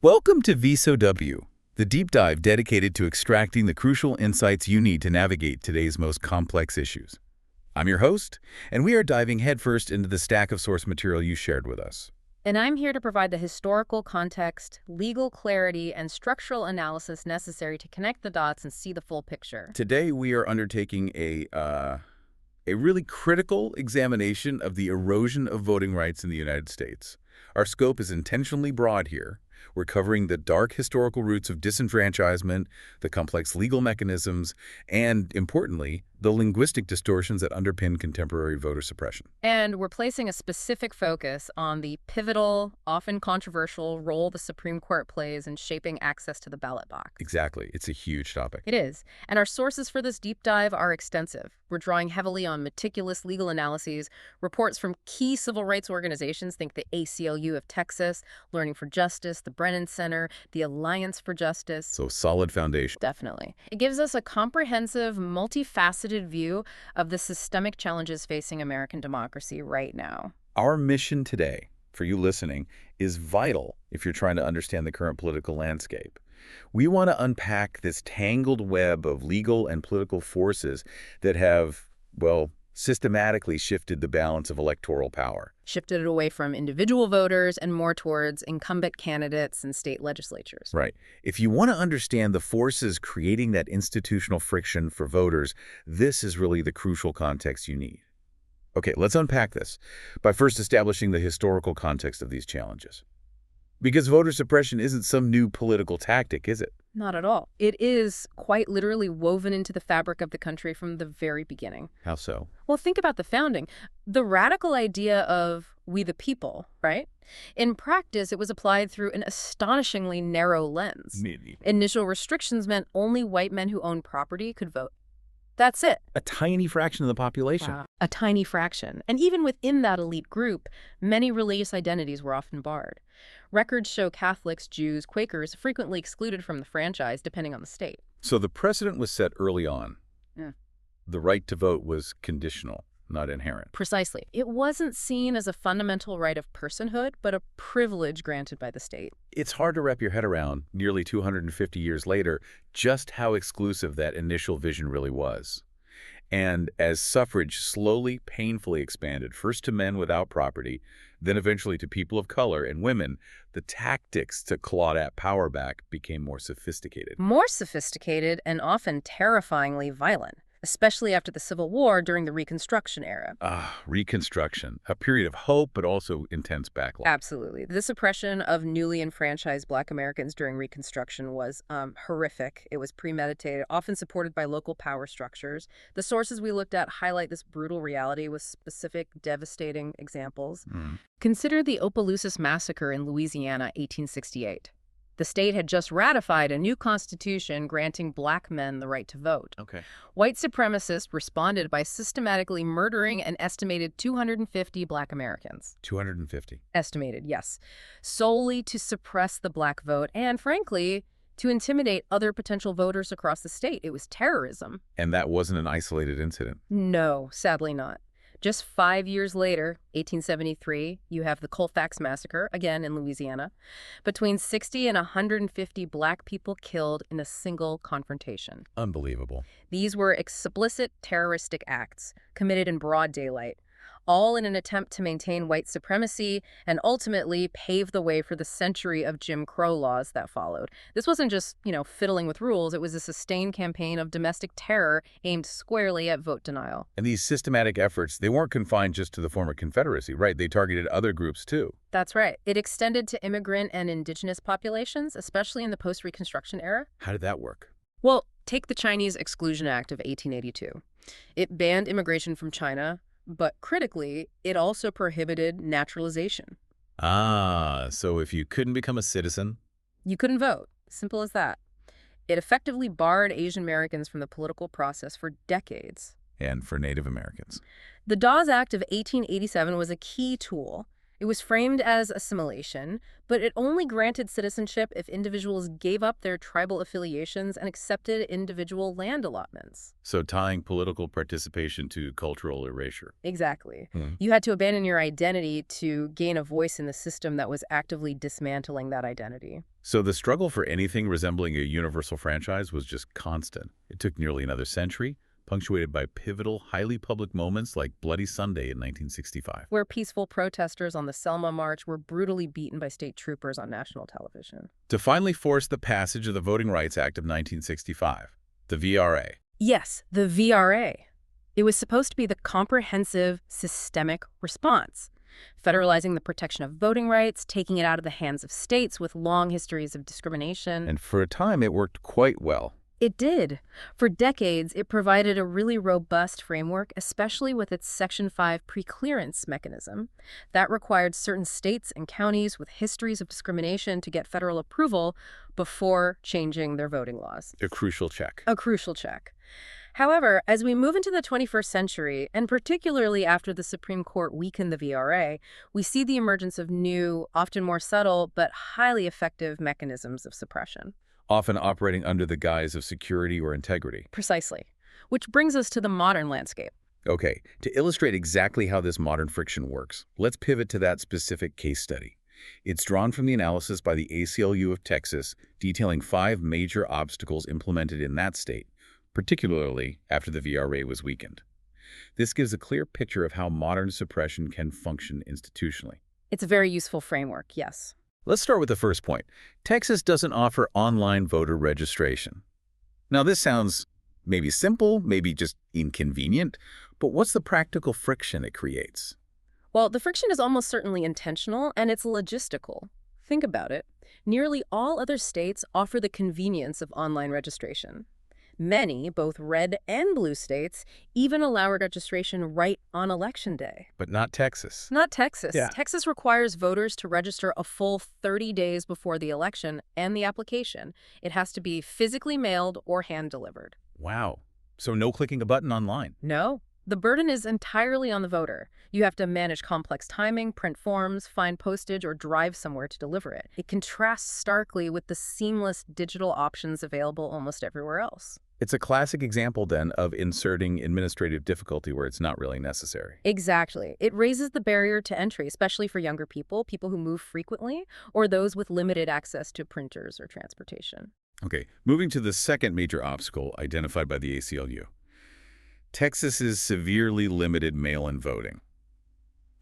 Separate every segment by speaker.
Speaker 1: Welcome to VSOW, the deep dive dedicated to extracting the crucial insights you need to navigate today's most complex issues. I'm your host, and we are diving headfirst into the stack of source material you shared with us.
Speaker 2: And I'm here to provide the historical context, legal clarity, and structural analysis necessary to connect the dots and see the full picture.
Speaker 1: Today, we are undertaking a really critical examination of the erosion of voting rights in the United States. Our scope is intentionally broad here. We're covering the dark historical roots of disenfranchisement, the complex legal mechanisms, and, importantly, the linguistic distortions that underpin contemporary voter suppression.
Speaker 2: And we're placing a specific focus on the pivotal, often controversial role the Supreme Court plays in shaping access to the ballot box.
Speaker 1: Exactly. It's a huge topic.
Speaker 2: It is. And our sources for this deep dive are extensive. We're drawing heavily on meticulous legal analyses, reports from key civil rights organizations, think the ACLU of Texas, Learning for Justice, the Brennan Center, the Alliance for Justice.
Speaker 1: So solid foundation.
Speaker 2: Definitely. It gives us a comprehensive, multifaceted view of the systemic challenges facing American democracy right now.
Speaker 1: Our mission today, for you listening, is vital if you're trying to understand the current political landscape. We want to unpack this tangled web of legal and political forces that have, well, systematically shifted the balance of electoral power.
Speaker 2: Shifted it away from individual voters and more towards incumbent candidates and state legislatures.
Speaker 1: Right. If you want to understand the forces creating that institutional friction for voters, this is really the crucial context you need. Okay, let's unpack this by first establishing the historical context of these challenges. Because voter suppression isn't some new political tactic, is it?
Speaker 2: Not at all. It is quite literally woven into the fabric of the country from the very beginning.
Speaker 1: How so?
Speaker 2: Well, think about the founding. The radical idea of we the people, right? In practice, it was applied through an astonishingly narrow lens. Initial restrictions meant only white men who owned property could vote. That's it.
Speaker 1: A tiny fraction of the population.
Speaker 2: Wow. A tiny fraction. And even within that elite group, many religious identities were often barred. Records show Catholics, Jews, Quakers frequently excluded from the franchise, depending on the state.
Speaker 1: So the precedent was set early on.
Speaker 2: Yeah.
Speaker 1: The right to vote was conditional, not inherent.
Speaker 2: Precisely. It wasn't seen as a fundamental right of personhood, but a privilege granted by the state.
Speaker 1: It's hard to wrap your head around, nearly 250 years later, just how exclusive that initial vision really was. And as suffrage slowly, painfully expanded, first to men without property, then eventually to people of color and women, the tactics to claw that power back became more sophisticated.
Speaker 2: More sophisticated and often terrifyingly violent, especially after the Civil War during the Reconstruction era.
Speaker 1: Reconstruction, a period of hope, but also intense backlash.
Speaker 2: Absolutely. The suppression of newly enfranchised Black Americans during Reconstruction was horrific. It was premeditated, often supported by local power structures. The sources we looked at highlight this brutal reality with specific, devastating examples. Consider the Opelousas Massacre in Louisiana, 1868. The state had just ratified a new constitution granting Black men the right to vote.
Speaker 1: Okay.
Speaker 2: White supremacists responded by systematically murdering an estimated 250 Black Americans.
Speaker 1: 250.
Speaker 2: Estimated, yes. Solely to suppress the Black vote and, frankly, to intimidate other potential voters across the state. It was terrorism.
Speaker 1: And that wasn't an isolated incident.
Speaker 2: No, sadly not. Just 5 years later, 1873, you have the Colfax Massacre, again in Louisiana. Between 60 and 150 Black people killed in a single confrontation.
Speaker 1: Unbelievable.
Speaker 2: These were explicit terroristic acts committed in broad daylight, all in an attempt to maintain white supremacy and ultimately pave the way for the century of Jim Crow laws that followed. This wasn't just, fiddling with rules. It was a sustained campaign of domestic terror aimed squarely at vote denial.
Speaker 1: And these systematic efforts, they weren't confined just to the former Confederacy, right? They targeted other groups too.
Speaker 2: That's right. It extended to immigrant and indigenous populations, especially in the post-Reconstruction era.
Speaker 1: How did that work?
Speaker 2: Well, take the Chinese Exclusion Act of 1882. It banned immigration from China, but critically, it also prohibited naturalization.
Speaker 1: So if you couldn't become a citizen?
Speaker 2: You couldn't vote. Simple as that. It effectively barred Asian Americans from the political process for decades.
Speaker 1: And for Native Americans.
Speaker 2: The Dawes Act of 1887 was a key tool. It was framed as assimilation, but it only granted citizenship if individuals gave up their tribal affiliations and accepted individual land allotments.
Speaker 1: So tying political participation to cultural erasure.
Speaker 2: Exactly.
Speaker 1: Hmm.
Speaker 2: You had to abandon your identity to gain a voice in the system that was actively dismantling that identity.
Speaker 1: So the struggle for anything resembling a universal franchise was just constant. It took nearly another century, punctuated by pivotal, highly public moments like Bloody Sunday in 1965.
Speaker 2: Where peaceful protesters on the Selma March were brutally beaten by state troopers on national television.
Speaker 1: To finally force the passage of the Voting Rights Act of 1965, the VRA.
Speaker 2: Yes, the VRA. It was supposed to be the comprehensive, systemic response, federalizing the protection of voting rights, taking it out of the hands of states with long histories of discrimination.
Speaker 1: And for a time, it worked quite well.
Speaker 2: It did. For decades, it provided a really robust framework, especially with its Section 5 preclearance mechanism. That required certain states and counties with histories of discrimination to get federal approval before changing their voting laws.
Speaker 1: A crucial check.
Speaker 2: A crucial check. However, as we move into the 21st century, and particularly after the Supreme Court weakened the VRA, we see the emergence of new, often more subtle, but highly effective mechanisms of suppression.
Speaker 1: Often operating under the guise of security or integrity.
Speaker 2: Precisely. Which brings us to the modern landscape.
Speaker 1: Okay, to illustrate exactly how this modern friction works, let's pivot to that specific case study. It's drawn from the analysis by the ACLU of Texas, detailing 5 major obstacles implemented in that state, particularly after the VRA was weakened. This gives a clear picture of how modern suppression can function institutionally.
Speaker 2: It's a very useful framework, yes.
Speaker 1: Let's start with the first point. Texas doesn't offer online voter registration. Now, this sounds maybe simple, maybe just inconvenient, but what's the practical friction it creates?
Speaker 2: Well, the friction is almost certainly intentional, and it's logistical. Think about it. Nearly all other states offer the convenience of online registration. Many, both red and blue states, even allow registration right on Election Day.
Speaker 1: But not Texas.
Speaker 2: Not Texas.
Speaker 1: Yeah.
Speaker 2: Texas requires voters to register a full 30 days before the election and the application. It has to be physically mailed or hand-delivered.
Speaker 1: Wow. So no clicking a button online.
Speaker 2: No. The burden is entirely on the voter. You have to manage complex timing, print forms, find postage, or drive somewhere to deliver it. It contrasts starkly with the seamless digital options available almost everywhere else.
Speaker 1: It's a classic example, then, of inserting administrative difficulty where it's not really necessary.
Speaker 2: Exactly. It raises the barrier to entry, especially for younger people, people who move frequently, or those with limited access to printers or transportation.
Speaker 1: Okay, moving to the second major obstacle identified by the ACLU. Texas's severely limited mail-in voting.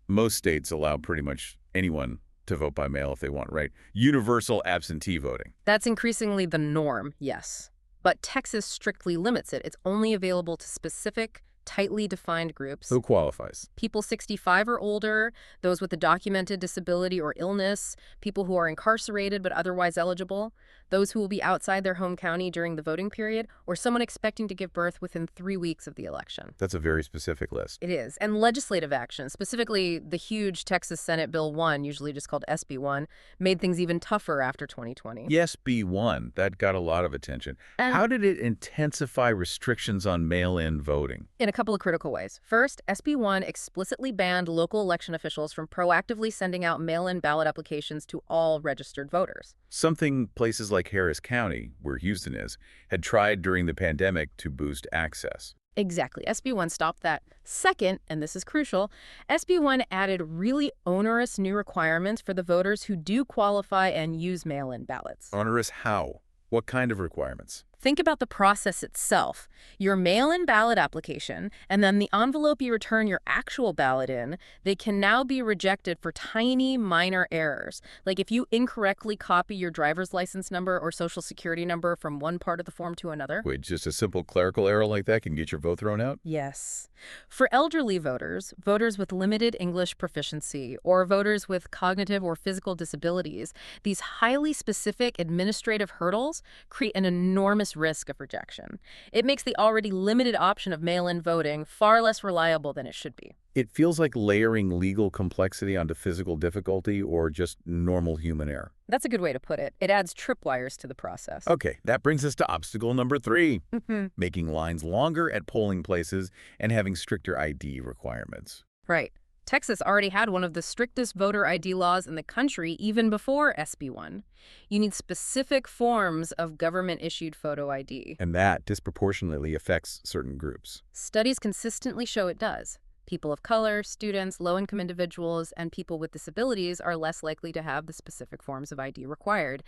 Speaker 1: Most states allow pretty much anyone to vote by mail if they want, right? Universal absentee voting.
Speaker 2: That's increasingly the norm, yes. But Texas strictly limits it. It's only available to specific, tightly defined groups.
Speaker 1: Who qualifies?
Speaker 2: People 65 or older, those with a documented disability or illness, people who are incarcerated but otherwise eligible, those who will be outside their home county during the voting period, or someone expecting to give birth within 3 weeks of the election.
Speaker 1: That's a very specific list.
Speaker 2: It is. And legislative action, specifically the huge Texas Senate Bill 1, usually just called SB 1, made things even tougher after 2020.
Speaker 1: Yes, B1, that got a lot of attention.
Speaker 2: And
Speaker 1: How did it intensify restrictions on mail-in voting?
Speaker 2: in a couple of critical ways. First, SB 1 explicitly banned local election officials from proactively sending out mail-in ballot applications to all registered voters.
Speaker 1: Something places like Harris County, where Houston is, had tried during the pandemic to boost access.
Speaker 2: Exactly. SB 1 stopped that. Second, and this is crucial, SB 1 added really onerous new requirements for the voters who do qualify and use mail-in ballots.
Speaker 1: Onerous how? What kind of requirements?
Speaker 2: Think about the process itself. Your mail-in ballot application, and then the envelope you return your actual ballot in, they can now be rejected for tiny, minor errors. Like if you incorrectly copy your driver's license number or social security number from one part of the form to another.
Speaker 1: Wait, just a simple clerical error like that can get your vote thrown out?
Speaker 2: Yes. For elderly voters, voters with limited English proficiency, or voters with cognitive or physical disabilities, these highly specific administrative hurdles create an enormous risk of rejection. It makes the already limited option of mail-in voting far less reliable than it should be.
Speaker 1: It feels like layering legal complexity onto physical difficulty or just normal human error.
Speaker 2: That's a good way to put it. It adds tripwires to the process.
Speaker 1: Okay, that brings us to obstacle number 3,
Speaker 2: Mm-hmm.
Speaker 1: making lines longer at polling places and having stricter ID requirements.
Speaker 2: Right. Texas already had one of the strictest voter ID laws in the country even before SB 1. You need specific forms of government-issued photo ID.
Speaker 1: And that disproportionately affects certain groups.
Speaker 2: Studies consistently show it does. People of color, students, low-income individuals, and people with disabilities are less likely to have the specific forms of ID required.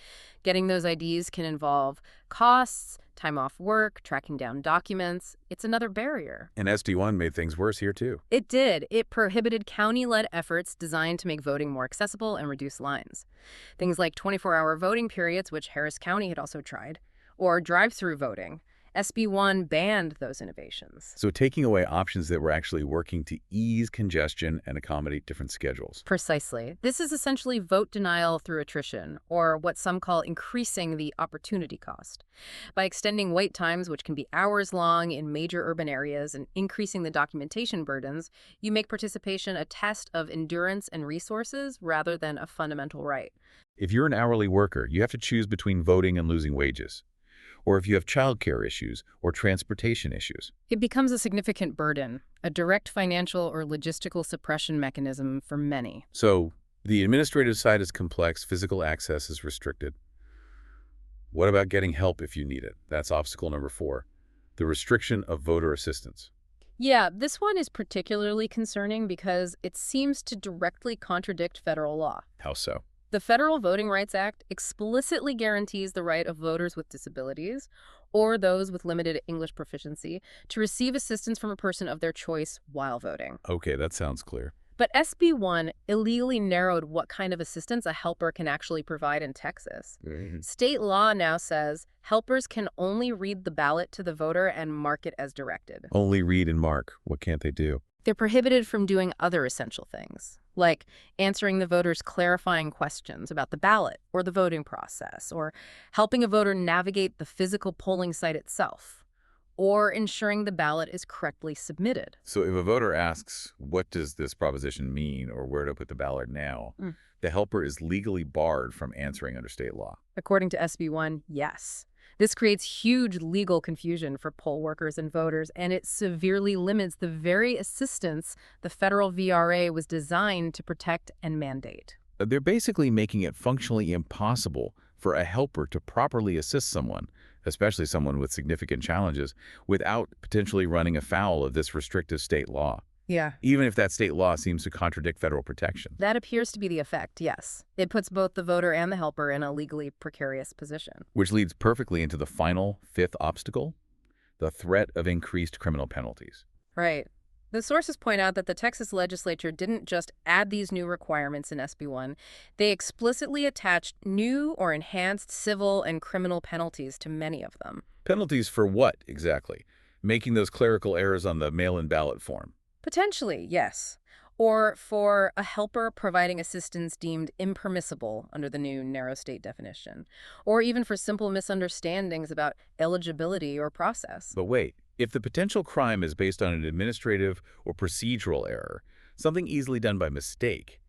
Speaker 2: Getting those IDs can involve costs, time off work, tracking down documents. It's another barrier.
Speaker 1: And SD1 made things worse here, too.
Speaker 2: It did. It prohibited county-led efforts designed to make voting more accessible and reduce lines. Things like 24-hour voting periods, which Harris County had also tried, or drive-through voting. SB 1 banned those innovations.
Speaker 1: So taking away options that were actually working to ease congestion and accommodate different schedules.
Speaker 2: Precisely. This is essentially vote denial through attrition, or what some call increasing the opportunity cost. By extending wait times, which can be hours long in major urban areas, and increasing the documentation burdens, you make participation a test of endurance and resources rather than a fundamental right.
Speaker 1: If you're an hourly worker, you have to choose between voting and losing wages. Or if you have childcare issues or transportation issues.
Speaker 2: It becomes a significant burden, a direct financial or logistical suppression mechanism for many.
Speaker 1: So the administrative side is complex, physical access is restricted. What about getting help if you need it? That's obstacle number 4, the restriction of voter assistance.
Speaker 2: Yeah, this one is particularly concerning because it seems to directly contradict federal law.
Speaker 1: How so?
Speaker 2: The Federal Voting Rights Act explicitly guarantees the right of voters with disabilities or those with limited English proficiency to receive assistance from a person of their choice while voting.
Speaker 1: Okay, that sounds clear.
Speaker 2: But SB 1 illegally narrowed what kind of assistance a helper can actually provide in Texas. State law now says helpers can only read the ballot to the voter and mark it as directed.
Speaker 1: Only read and mark. What can't they do?
Speaker 2: They're prohibited from doing other essential things, like answering the voters' clarifying questions about the ballot or the voting process, or helping a voter navigate the physical polling site itself, or ensuring the ballot is correctly submitted.
Speaker 1: So if a voter asks, what does this proposition mean, or where to put the ballot now, the helper is legally barred from answering under state law.
Speaker 2: According to SB 1, yes. This creates huge legal confusion for poll workers and voters, and it severely limits the very assistance the federal VRA was designed to protect and mandate.
Speaker 1: They're basically making it functionally impossible for a helper to properly assist someone, especially someone with significant challenges, without potentially running afoul of this restrictive state law.
Speaker 2: Yeah.
Speaker 1: Even if that state law seems to contradict federal protection.
Speaker 2: That appears to be the effect, yes. It puts both the voter and the helper in a legally precarious position.
Speaker 1: Which leads perfectly into the final, 5th obstacle, the threat of increased criminal penalties.
Speaker 2: Right. The sources point out that the Texas legislature didn't just add these new requirements in SB 1, they explicitly attached new or enhanced civil and criminal penalties to many of them.
Speaker 1: Penalties for what, exactly? Making those clerical errors on the mail-in ballot form.
Speaker 2: Potentially, yes. Or for a helper providing assistance deemed impermissible under the new narrow state definition. Or even for simple misunderstandings about eligibility or process.
Speaker 1: But wait, if the potential crime is based on an administrative or procedural error, something easily done by mistake,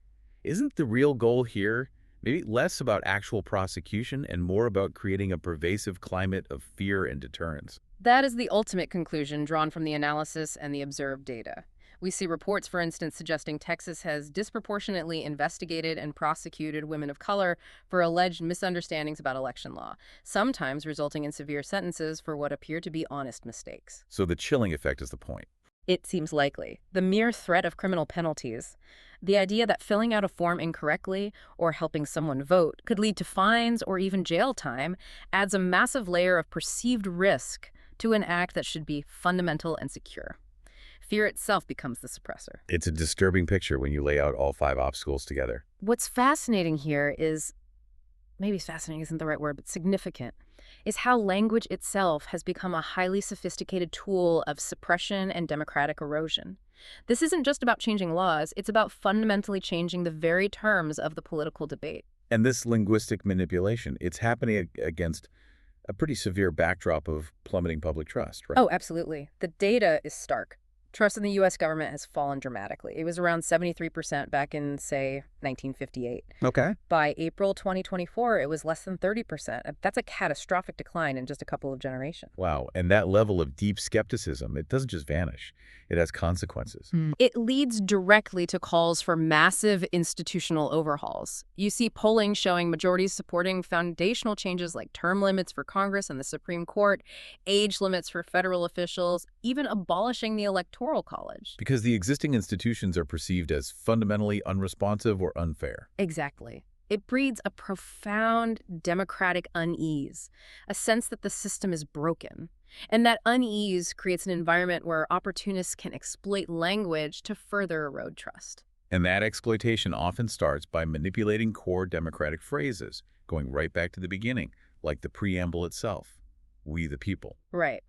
Speaker 1: isn't the real goal here maybe less about actual prosecution and more about creating a pervasive climate of fear and deterrence?
Speaker 2: That is the ultimate conclusion drawn from the analysis and the observed data. We see reports, for instance, suggesting Texas has disproportionately investigated and prosecuted women of color for alleged misunderstandings about election law, sometimes resulting in severe sentences for what appear to be honest mistakes.
Speaker 1: So the chilling effect is the point.
Speaker 2: It seems likely. The mere threat of criminal penalties, the idea that filling out a form incorrectly or helping someone vote could lead to fines or even jail time, adds a massive layer of perceived risk to an act that should be fundamental and secure. Fear itself becomes the suppressor.
Speaker 1: It's a disturbing picture when you lay out all 5 obstacles together.
Speaker 2: What's fascinating here is, maybe fascinating isn't the right word, but significant, is how language itself has become a highly sophisticated tool of suppression and democratic erosion. This isn't just about changing laws, it's about fundamentally changing the very terms of the political debate.
Speaker 1: And this linguistic manipulation, it's happening against a pretty severe backdrop of plummeting public trust, right?
Speaker 2: Oh, absolutely. The data is stark. Trust in the U.S. government has fallen dramatically. It was around 73% back in, say, 1958.
Speaker 1: Okay.
Speaker 2: By April 2024, it was less than 30%. That's a catastrophic decline in just a couple of generations.
Speaker 1: Wow, and that level of deep skepticism, it doesn't just vanish. It has consequences.
Speaker 2: It leads directly to calls for massive institutional overhauls. You see polling showing majorities supporting foundational changes like term limits for Congress and the Supreme Court, age limits for federal officials, even abolishing the Electoral College.
Speaker 1: Because the existing institutions are perceived as fundamentally unresponsive or unfair.
Speaker 2: Exactly. It breeds a profound democratic unease, a sense that the system is broken. And that unease creates an environment where opportunists can exploit language to further erode trust.
Speaker 1: And that exploitation often starts by manipulating core democratic phrases, going right back to the beginning, like the preamble itself, "We the people."
Speaker 2: Right.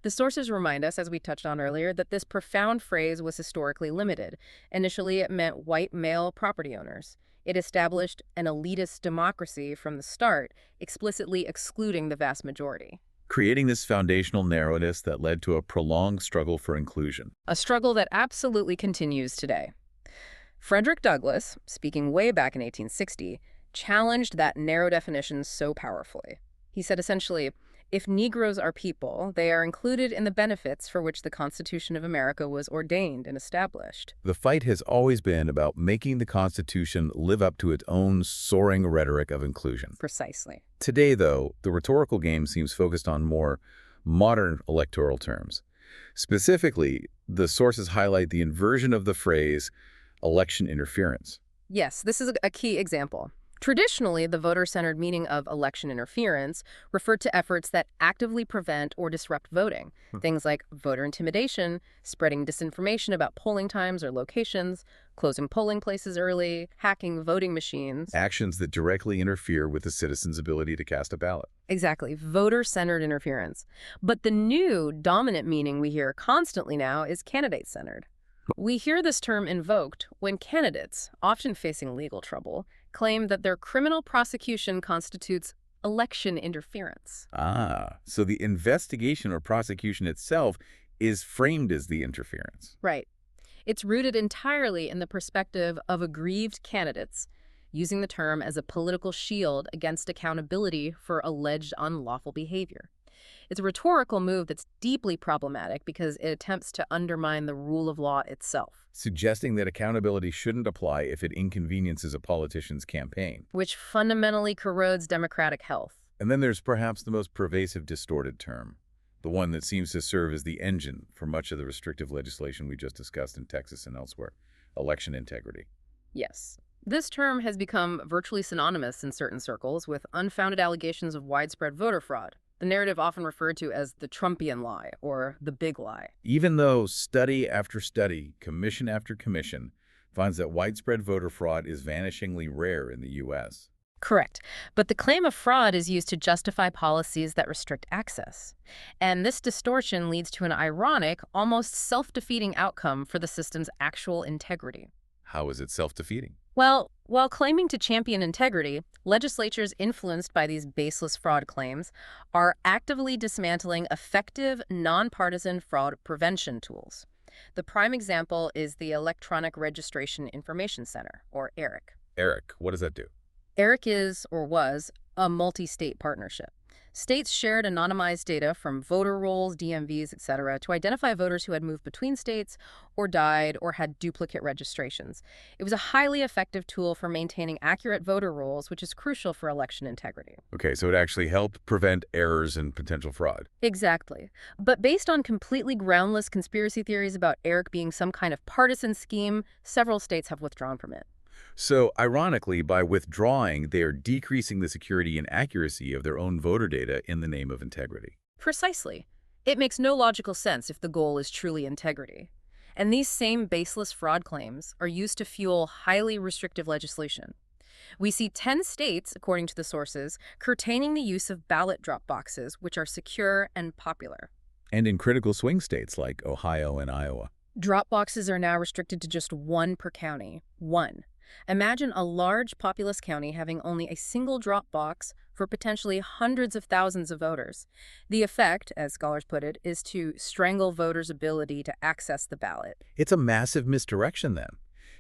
Speaker 2: The sources remind us, as we touched on earlier, that this profound phrase was historically limited. Initially, it meant white male property owners. It established an elitist democracy from the start, explicitly excluding the vast majority.
Speaker 1: Creating this foundational narrowness that led to a prolonged struggle for inclusion.
Speaker 2: A struggle that absolutely continues today. Frederick Douglass, speaking way back in 1860, challenged that narrow definition so powerfully. He said essentially, if Negroes are people, they are included in the benefits for which the Constitution of America was ordained and established.
Speaker 1: The fight has always been about making the Constitution live up to its own soaring rhetoric of inclusion.
Speaker 2: Precisely.
Speaker 1: Today, though, the rhetorical game seems focused on more modern electoral terms. Specifically, the sources highlight the inversion of the phrase election interference.
Speaker 2: Yes, this is a key example. Traditionally, the voter-centered meaning of election interference referred to efforts that actively prevent or disrupt voting. Things like voter intimidation, spreading disinformation about polling times or locations, closing polling places early, hacking voting machines.
Speaker 1: Actions that directly interfere with the citizen's ability to cast a ballot.
Speaker 2: Exactly, voter-centered interference. But the new dominant meaning we hear constantly now is candidate-centered. We hear this term invoked when candidates, often facing legal trouble, claim that their criminal prosecution constitutes election interference.
Speaker 1: So the investigation or prosecution itself is framed as the interference.
Speaker 2: Right. It's rooted entirely in the perspective of aggrieved candidates, using the term as a political shield against accountability for alleged unlawful behavior. It's a rhetorical move that's deeply problematic because it attempts to undermine the rule of law itself.
Speaker 1: Suggesting that accountability shouldn't apply if it inconveniences a politician's campaign.
Speaker 2: Which fundamentally corrodes democratic health.
Speaker 1: And then there's perhaps the most pervasive distorted term, the one that seems to serve as the engine for much of the restrictive legislation we just discussed in Texas and elsewhere, election integrity.
Speaker 2: Yes. This term has become virtually synonymous in certain circles with unfounded allegations of widespread voter fraud. The narrative often referred to as the Trumpian lie or the big lie.
Speaker 1: Even though study after study, commission after commission, finds that widespread voter fraud is vanishingly rare in the U.S.
Speaker 2: Correct. But the claim of fraud is used to justify policies that restrict access. And this distortion leads to an ironic, almost self-defeating outcome for the system's actual integrity.
Speaker 1: How is it self-defeating?
Speaker 2: Well, while claiming to champion integrity, legislatures influenced by these baseless fraud claims are actively dismantling effective, nonpartisan fraud prevention tools. The prime example is the Electronic Registration Information Center, or ERIC.
Speaker 1: ERIC, what does that do?
Speaker 2: ERIC is, or was, a multi-state partnership. States shared anonymized data from voter rolls, DMVs, etc. to identify voters who had moved between states or died or had duplicate registrations. It was a highly effective tool for maintaining accurate voter rolls, which is crucial for election integrity.
Speaker 1: Okay, so it actually helped prevent errors and potential fraud.
Speaker 2: Exactly. But based on completely groundless conspiracy theories about ERIC being some kind of partisan scheme, several states have withdrawn from it.
Speaker 1: So, ironically, by withdrawing, they are decreasing the security and accuracy of their own voter data in the name of integrity.
Speaker 2: Precisely. It makes no logical sense if the goal is truly integrity. And these same baseless fraud claims are used to fuel highly restrictive legislation. We see 10 states, according to the sources, curtailing the use of ballot drop boxes, which are secure and popular.
Speaker 1: And in critical swing states like Ohio and Iowa.
Speaker 2: Drop boxes are now restricted to just one per county. One. Imagine a large, populous county having only a single drop box for potentially hundreds of thousands of voters. The effect, as scholars put it, is to strangle voters' ability to access the ballot.
Speaker 1: It's a massive misdirection then,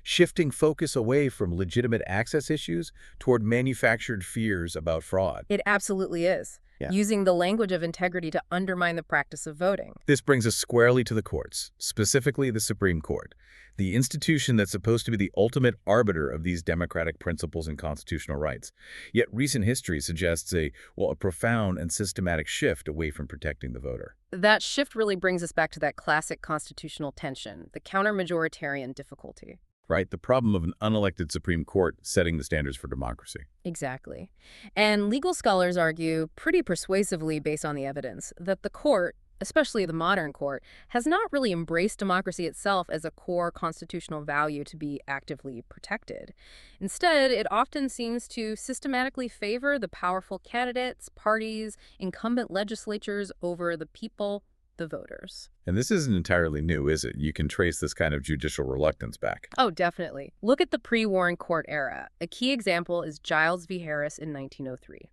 Speaker 1: shifting focus away from legitimate access issues toward manufactured fears about fraud.
Speaker 2: It absolutely is,
Speaker 1: Yeah.
Speaker 2: using the language of integrity to undermine the practice of voting.
Speaker 1: This brings us squarely to the courts, specifically the Supreme Court, the institution that's supposed to be the ultimate arbiter of these democratic principles and constitutional rights. Yet recent history suggests a profound and systematic shift away from protecting the voter.
Speaker 2: That shift really brings us back to that classic constitutional tension, the counter-majoritarian difficulty.
Speaker 1: Right? The problem of an unelected Supreme Court setting the standards for democracy.
Speaker 2: Exactly. And legal scholars argue pretty persuasively based on the evidence that the court, especially the modern court, has not really embraced democracy itself as a core constitutional value to be actively protected. Instead, it often seems to systematically favor the powerful candidates, parties, incumbent legislatures over the people, the voters.
Speaker 1: And this isn't entirely new, is it? You can trace this kind of judicial reluctance back.
Speaker 2: Oh, definitely. Look at the pre-Warren Court era. A key example is Giles v. Harris in 1903.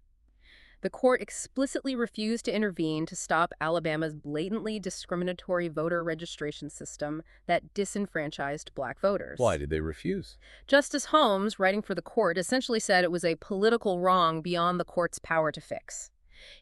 Speaker 2: The court explicitly refused to intervene to stop Alabama's blatantly discriminatory voter registration system that disenfranchised black voters.
Speaker 1: Why did they refuse?
Speaker 2: Justice Holmes, writing for the court, essentially said it was a political wrong beyond the court's power to fix.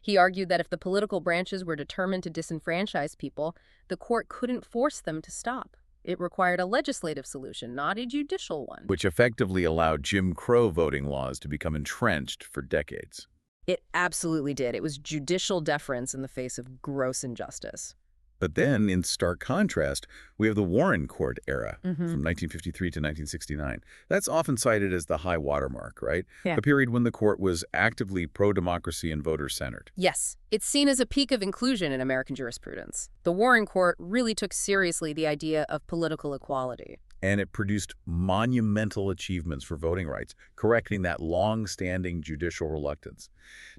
Speaker 2: He argued that if the political branches were determined to disenfranchise people, the court couldn't force them to stop. It required a legislative solution, not a judicial one.
Speaker 1: Which effectively allowed Jim Crow voting laws to become entrenched for decades.
Speaker 2: It absolutely did. It was judicial deference in the face of gross injustice.
Speaker 1: But then, in stark contrast, we have the Warren Court era
Speaker 2: Mm-hmm.
Speaker 1: from 1953 to 1969. That's often cited as the high watermark, right?
Speaker 2: Yeah.
Speaker 1: A period when the court was actively pro-democracy and voter-centered.
Speaker 2: Yes, it's seen as a peak of inclusion in American jurisprudence. The Warren Court really took seriously the idea of political equality.
Speaker 1: And it produced monumental achievements for voting rights, correcting that long-standing judicial reluctance.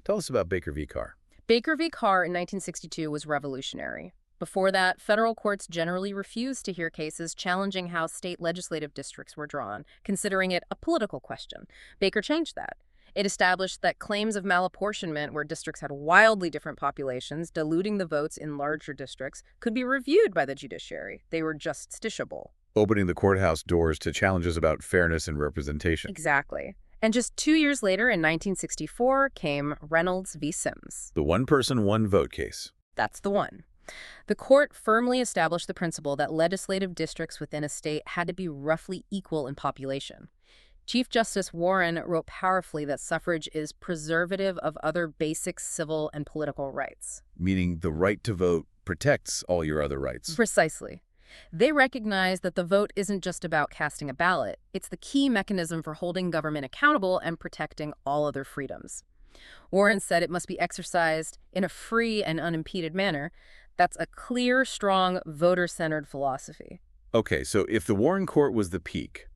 Speaker 1: Tell us about Baker v. Carr.
Speaker 2: Baker v. Carr in 1962 was revolutionary. Before that, federal courts generally refused to hear cases challenging how state legislative districts were drawn, considering it a political question. Baker changed that. It established that claims of malapportionment where districts had wildly different populations, diluting the votes in larger districts, could be reviewed by the judiciary. They were justiciable.
Speaker 1: Opening the courthouse doors to challenges about fairness and representation.
Speaker 2: Exactly. And just 2 years later, in 1964, came Reynolds v. Sims.
Speaker 1: The one-person, one-vote case.
Speaker 2: That's the one. The court firmly established the principle that legislative districts within a state had to be roughly equal in population. Chief Justice Warren wrote powerfully that suffrage is preservative of other basic civil and political rights.
Speaker 1: Meaning the right to vote protects all your other rights.
Speaker 2: Precisely. They recognize that the vote isn't just about casting a ballot. It's the key mechanism for holding government accountable and protecting all other freedoms. Warren said it must be exercised in a free and unimpeded manner. That's a clear, strong, voter-centered philosophy.
Speaker 1: Okay, so if the Warren Court was the peak,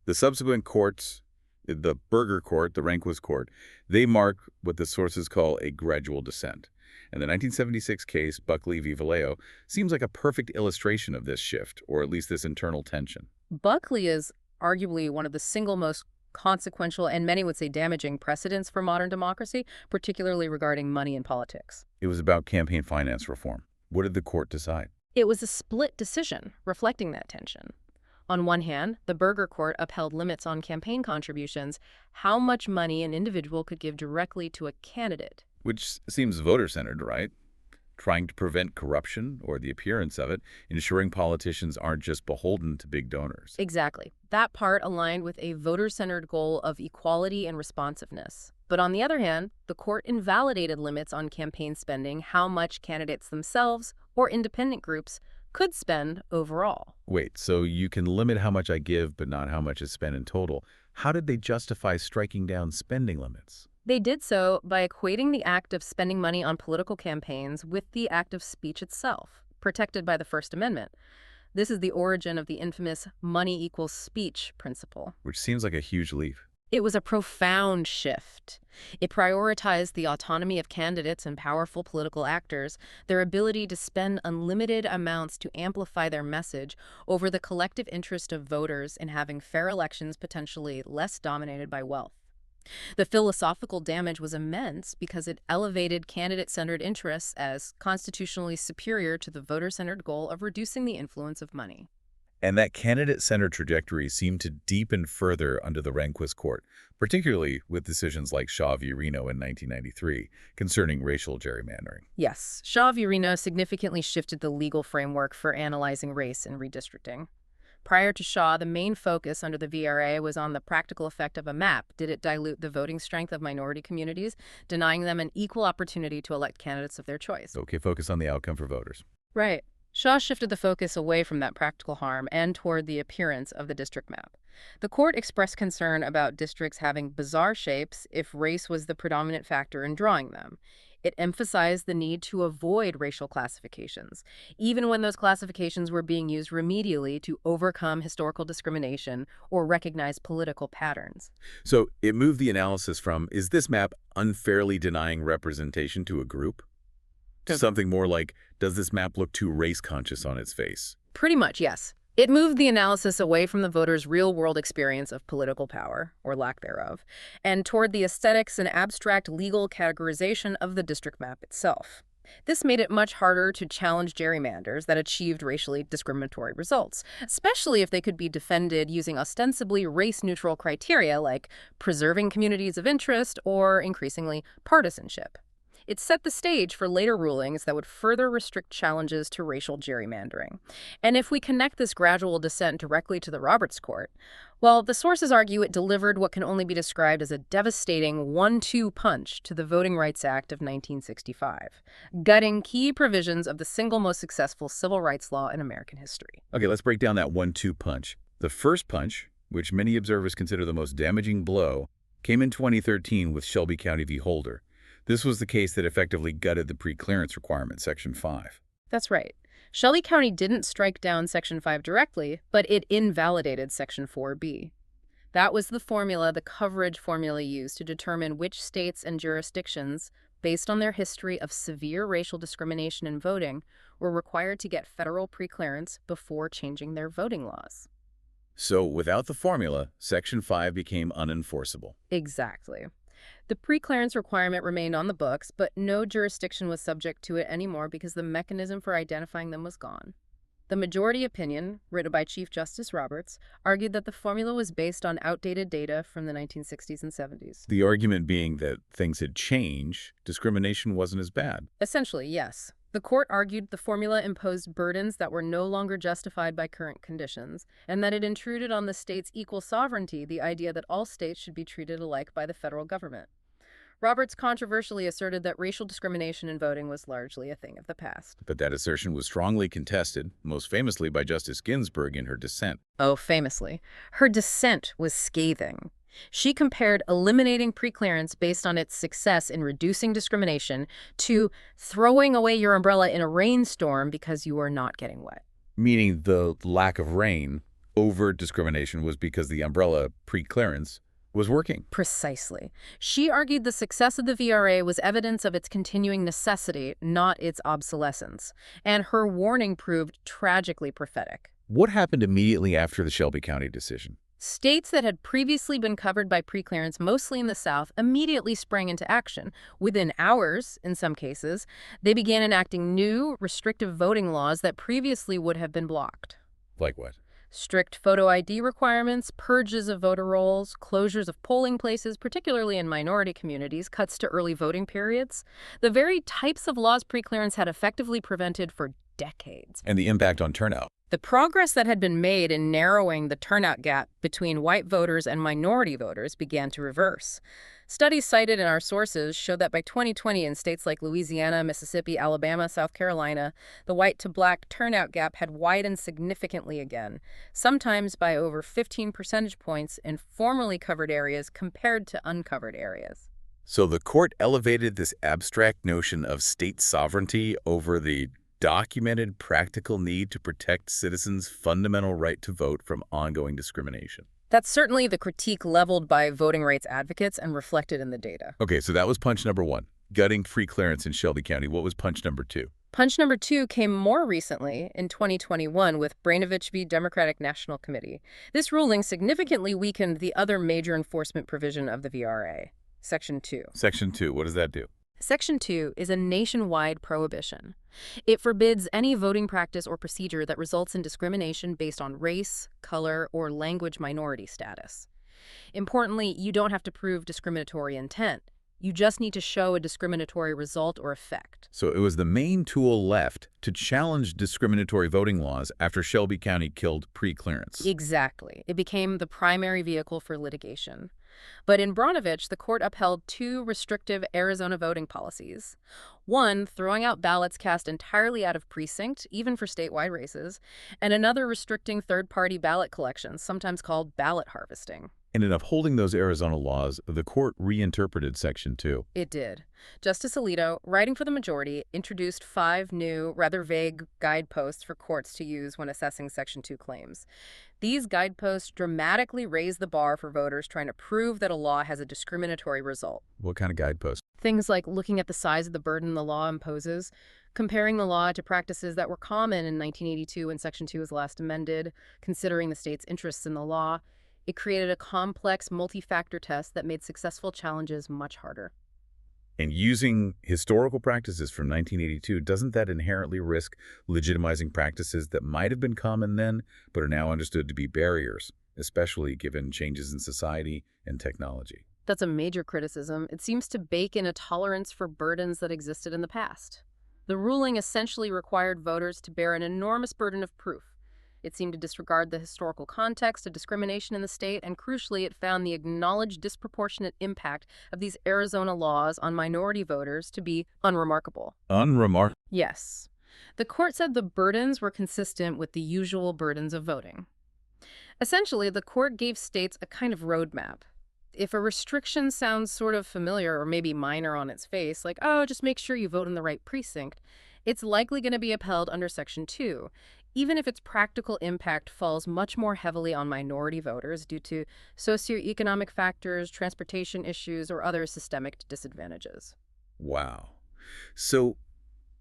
Speaker 1: the subsequent courts, the Burger Court, the Rehnquist Court, they mark what the sources call a gradual descent. And the 1976 case, Buckley v. Vallejo, seems like a perfect illustration of this shift, or at least this internal tension.
Speaker 2: Buckley is arguably one of the single most consequential and many would say damaging precedents for modern democracy, particularly regarding money in politics.
Speaker 1: It was about campaign finance reform. What did the court decide?
Speaker 2: It was a split decision, reflecting that tension. On one hand, the Burger Court upheld limits on campaign contributions, how much money an individual could give directly to a candidate.
Speaker 1: Which seems voter-centered, right? Trying to prevent corruption or the appearance of it, ensuring politicians aren't just beholden to big donors.
Speaker 2: Exactly. That part aligned with a voter-centered goal of equality and responsiveness. But on the other hand, the court invalidated limits on campaign spending, how much candidates themselves or independent groups could spend overall.
Speaker 1: Wait, so you can limit how much I give, but not how much is spent in total. How did they justify striking down spending limits?
Speaker 2: They did so by equating the act of spending money on political campaigns with the act of speech itself, protected by the First Amendment. This is the origin of the infamous money equals speech principle.
Speaker 1: Which seems like a huge leap.
Speaker 2: It was a profound shift. It prioritized the autonomy of candidates and powerful political actors, their ability to spend unlimited amounts to amplify their message over the collective interest of voters in having fair elections potentially less dominated by wealth. The philosophical damage was immense because it elevated candidate-centered interests as constitutionally superior to the voter-centered goal of reducing the influence of money.
Speaker 1: And that candidate-centered trajectory seemed to deepen further under the Rehnquist court, particularly with decisions like Shaw v. Reno in 1993 concerning racial gerrymandering.
Speaker 2: Yes, Shaw v. Reno significantly shifted the legal framework for analyzing race in redistricting. Prior to Shaw, the main focus under the VRA was on the practical effect of a map. Did it dilute the voting strength of minority communities, denying them an equal opportunity to elect candidates of their choice?
Speaker 1: Okay, focus on the outcome for voters.
Speaker 2: Right. Shaw shifted the focus away from that practical harm and toward the appearance of the district map. The court expressed concern about districts having bizarre shapes if race was the predominant factor in drawing them. It emphasized the need to avoid racial classifications, even when those classifications were being used remedially to overcome historical discrimination or recognize political patterns.
Speaker 1: So it moved the analysis from, is this map unfairly denying representation to a group, to something more like, does this map look too race-conscious on its face?
Speaker 2: Pretty much, yes. It moved the analysis away from the voters' real-world experience of political power, or lack thereof, and toward the aesthetics and abstract legal categorization of the district map itself. This made it much harder to challenge gerrymanders that achieved racially discriminatory results, especially if they could be defended using ostensibly race-neutral criteria like preserving communities of interest or, increasingly, partisanship. It set the stage for later rulings that would further restrict challenges to racial gerrymandering. And if we connect this gradual descent directly to the Roberts Court, well, the sources argue it delivered what can only be described as a devastating 1-2 punch to the Voting Rights Act of 1965, gutting key provisions of the single most successful civil rights law in American history.
Speaker 1: Okay, let's break down that 1-2 punch. The first punch, which many observers consider the most damaging blow, came in 2013 with Shelby County v. Holder. This was the case that effectively gutted the pre-clearance requirement, Section 5.
Speaker 2: That's right. Shelby County didn't strike down Section 5 directly, but it invalidated Section 4B. That was the coverage formula used to determine which states and jurisdictions, based on their history of severe racial discrimination in voting, were required to get federal pre-clearance before changing their voting laws.
Speaker 1: So without the formula, Section 5 became unenforceable.
Speaker 2: Exactly. The pre-clearance requirement remained on the books, but no jurisdiction was subject to it anymore because the mechanism for identifying them was gone. The majority opinion, written by Chief Justice Roberts, argued that the formula was based on outdated data from the 1960s and 70s.
Speaker 1: The argument being that things had changed, discrimination wasn't as bad.
Speaker 2: Essentially, yes. The court argued the formula imposed burdens that were no longer justified by current conditions, and that it intruded on the state's equal sovereignty, the idea that all states should be treated alike by the federal government. Roberts controversially asserted that racial discrimination in voting was largely a thing of the past.
Speaker 1: But that assertion was strongly contested, most famously by Justice Ginsburg in her dissent.
Speaker 2: Oh, famously. Her dissent was scathing. She compared eliminating preclearance based on its success in reducing discrimination to throwing away your umbrella in a rainstorm because you are not getting wet.
Speaker 1: Meaning the lack of rain over discrimination was because the umbrella preclearance was working.
Speaker 2: Precisely. She argued the success of the VRA was evidence of its continuing necessity, not its obsolescence. And her warning proved tragically prophetic.
Speaker 1: What happened immediately after the Shelby County decision?
Speaker 2: States that had previously been covered by preclearance, mostly in the South, immediately sprang into action. Within hours, in some cases, they began enacting new, restrictive voting laws that previously would have been blocked.
Speaker 1: Like what?
Speaker 2: Strict photo ID requirements, purges of voter rolls, closures of polling places, particularly in minority communities, cuts to early voting periods. The very types of laws preclearance had effectively prevented for decades.
Speaker 1: And the impact on turnout?
Speaker 2: The progress that had been made in narrowing the turnout gap between white voters and minority voters began to reverse. Studies cited in our sources show that by 2020 in states like Louisiana, Mississippi, Alabama, South Carolina, the white-to-black turnout gap had widened significantly again, sometimes by over 15 percentage points in formerly covered areas compared to uncovered areas.
Speaker 1: So the court elevated this abstract notion of state sovereignty over the documented practical need to protect citizens' fundamental right to vote from ongoing discrimination.
Speaker 2: That's certainly the critique leveled by voting rights advocates and reflected in the data.
Speaker 1: Okay, so that was punch number one, gutting free clearance in Shelby County. What was punch number two?
Speaker 2: Punch number two came more recently in 2021 with Brainovich v. Democratic National Committee. This ruling significantly weakened the other major enforcement provision of the VRA, Section 2.
Speaker 1: Section 2, what does that do?
Speaker 2: Section 2 is a nationwide prohibition. It forbids any voting practice or procedure that results in discrimination based on race, color, or language minority status. Importantly, you don't have to prove discriminatory intent. You just need to show a discriminatory result or effect.
Speaker 1: So it was the main tool left to challenge discriminatory voting laws after Shelby County killed pre-clearance.
Speaker 2: Exactly. It became the primary vehicle for litigation. But in Brainovich, the court upheld two restrictive Arizona voting policies. One, throwing out ballots cast entirely out of precinct, even for statewide races, and another restricting third-party ballot collections, sometimes called ballot harvesting.
Speaker 1: And in upholding those Arizona laws, the court reinterpreted Section 2.
Speaker 2: It did. Justice Alito, writing for the majority, introduced 5 new, rather vague guideposts for courts to use when assessing Section 2 claims. These guideposts dramatically raise the bar for voters trying to prove that a law has a discriminatory result.
Speaker 1: What kind of guideposts?
Speaker 2: Things like looking at the size of the burden the law imposes, comparing the law to practices that were common in 1982 when Section 2 was last amended, considering the state's interests in the law. It created a complex, multi-factor test that made successful challenges much harder.
Speaker 1: And using historical practices from 1982, doesn't that inherently risk legitimizing practices that might have been common then, but are now understood to be barriers, especially given changes in society and technology?
Speaker 2: That's a major criticism. It seems to bake in a tolerance for burdens that existed in the past. The ruling essentially required voters to bear an enormous burden of proof. It seemed to disregard the historical context of discrimination in the state, and crucially, it found the acknowledged disproportionate impact of these Arizona laws on minority voters to be unremarkable.
Speaker 1: Unremarkable?
Speaker 2: Yes. The court said the burdens were consistent with the usual burdens of voting. Essentially, the court gave states a kind of roadmap. If a restriction sounds sort of familiar or maybe minor on its face, like, oh, just make sure you vote in the right precinct, it's likely going to be upheld under Section 2, even if its practical impact falls much more heavily on minority voters due to socioeconomic factors, transportation issues, or other systemic disadvantages.
Speaker 1: Wow. So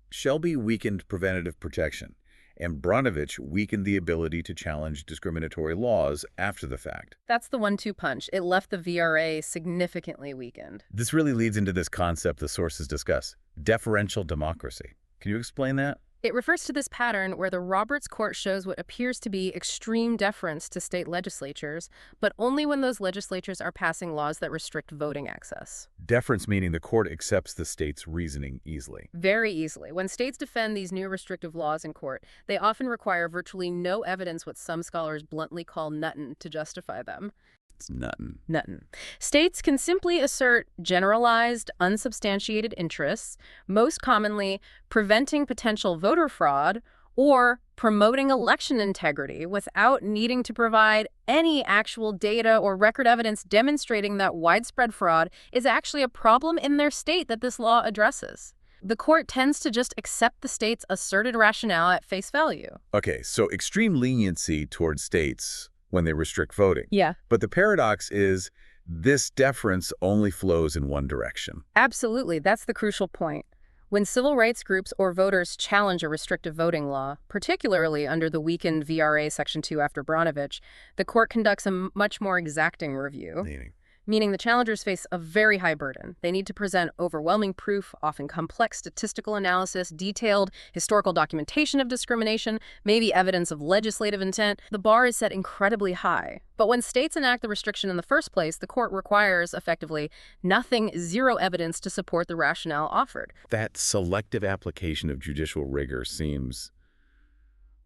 Speaker 1: Shelby weakened preventative protection, and Brainovich weakened the ability to challenge discriminatory laws after the fact.
Speaker 2: That's the 1-2 punch. It left the VRA significantly weakened.
Speaker 1: This really leads into this concept the sources discuss, deferential democracy. Can you explain that?
Speaker 2: It refers to this pattern where the Roberts Court shows what appears to be extreme deference to state legislatures, but only when those legislatures are passing laws that restrict voting access.
Speaker 1: Deference meaning the court accepts the state's reasoning easily.
Speaker 2: Very easily. When states defend these new restrictive laws in court, they often require virtually no evidence, what some scholars bluntly call nuttin', to justify them.
Speaker 1: It's nuttin'.
Speaker 2: Nuttin'. States can simply assert generalized, unsubstantiated interests, most commonly preventing potential voter fraud or promoting election integrity, without needing to provide any actual data or record evidence demonstrating that widespread fraud is actually a problem in their state that this law addresses. The court tends to just accept the state's asserted rationale at face value.
Speaker 1: Okay, so extreme leniency towards states when they restrict voting.
Speaker 2: Yeah.
Speaker 1: But the paradox is this deference only flows in one direction.
Speaker 2: Absolutely. That's the crucial point. When civil rights groups or voters challenge a restrictive voting law, particularly under the weakened VRA Section 2 after Brainovich, the court conducts a much more exacting review. Meaning the challengers face a very high burden. They need to present overwhelming proof, often complex statistical analysis, detailed historical documentation of discrimination, maybe evidence of legislative intent. The bar is set incredibly high. But when states enact the restriction in the first place, the court requires, effectively, nothing, zero evidence to support the rationale offered.
Speaker 1: That selective application of judicial rigor seems,